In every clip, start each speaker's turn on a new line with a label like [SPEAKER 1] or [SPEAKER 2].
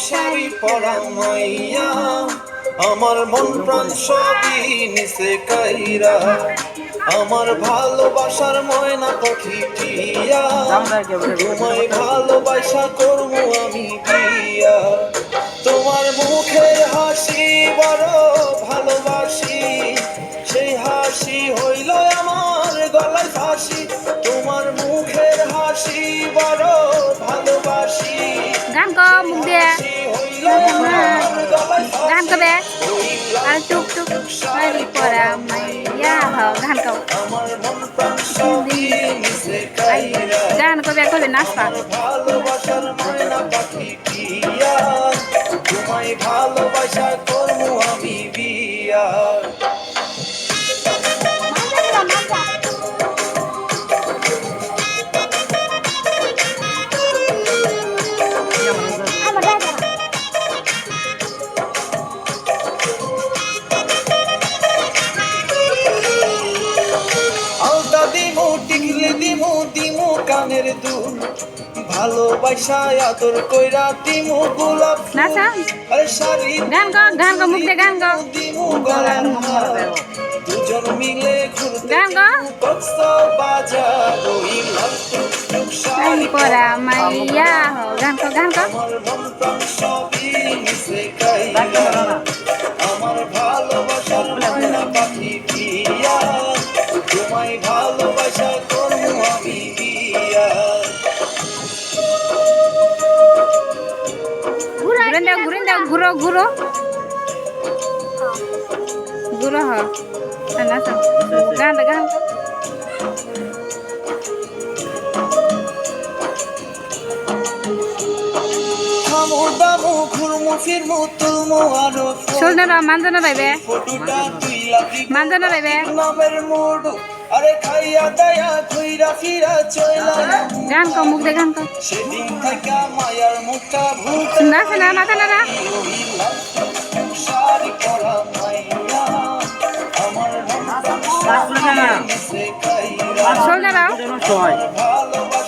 [SPEAKER 1] শাড়ি পরা মাইয়া আমার মন প্রাণ সবই নিচে কাইরা আমার ভালোবাসার ময়না পাখি টিয়া তোমায় ভালোবাসা করবো আমি বিয়া তোমার মুখের হাসি বড় ভালোবাসি সেই হাসি হইল আমার গলায় ফাঁসি তোমার মুখের হাসি বড় ভালোবাসি
[SPEAKER 2] গান কো মুখ দিয়ে গান কবে আর টুক টুক শাড়ি পরা মাইয়া গান কো গান কবে কবে নাচবা
[SPEAKER 1] ভালোবাসার ময়না পাখি টিয়া তোমায় ভালোবাসা করবো আমি বিয়া দিমু কানের দুল ভালোবাসা আদর কইরা দিমু গোলাপ
[SPEAKER 2] নাচা
[SPEAKER 1] আরে শাড়ি
[SPEAKER 2] গান গো মুখ দিয়ে গান গো
[SPEAKER 1] দিমু গলার হার দুজন মিলে ঘুরতে
[SPEAKER 2] গান গো
[SPEAKER 1] কক্সবাজার ওই লাল টুকটুক শাড়ি
[SPEAKER 2] পরা মাইয়া গান গো
[SPEAKER 1] আমার মন প্রাণ সবই নিচে কাইরা আমার ভালোবাসার ময়না পাখি টিয়া তোমায় ভালোবাসা করবো আমি বিয়া
[SPEAKER 2] ঘুরেন দাও ঘুরো ঘুরো ঘুরো হ নাচো গান গান
[SPEAKER 1] থামো দামো ঘুরমু ফিরমু তুলমু আরো
[SPEAKER 2] সোলনা মানজানা রাইবে
[SPEAKER 1] ফটোটা তুই লাগি
[SPEAKER 2] মানজানা রাইবে
[SPEAKER 1] নামের মুডু আরে খাইয়া দায়া কইরা ফিরা চইলা
[SPEAKER 2] গান কো মুখ দিয়ে গান কো
[SPEAKER 1] সেদিন থেকে মায়ার মুখটা ভুলতে
[SPEAKER 2] নাচে না
[SPEAKER 1] শাড়ি পরা মাইয়া আমার
[SPEAKER 2] সোলনা রাও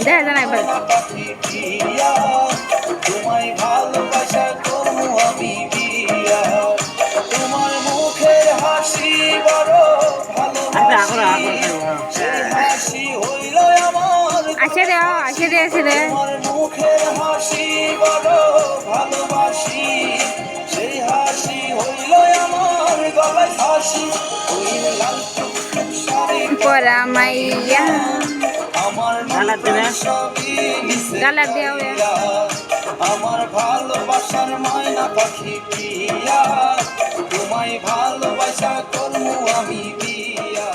[SPEAKER 2] দে জানাই বল
[SPEAKER 1] তোমায় ভালোবাসা করবো আমি বিয়া তোমার মুখের হাসি বড় ভালোবাসি সেই হাসি হইল আমার
[SPEAKER 2] আসে দে
[SPEAKER 1] তোমার মুখের হাসি বড় ভালোবাসি সেই হাসি হইল আমার গলায় ফাঁসি ওই লাল টুকটুক শাড়ি
[SPEAKER 2] পরা মাইয়া
[SPEAKER 1] আমার
[SPEAKER 2] গালা দেও
[SPEAKER 1] আমার ভালোবাসার ময়না পাখি টিয়া তোমায় ভালোবাসা করবো আমি বিয়া।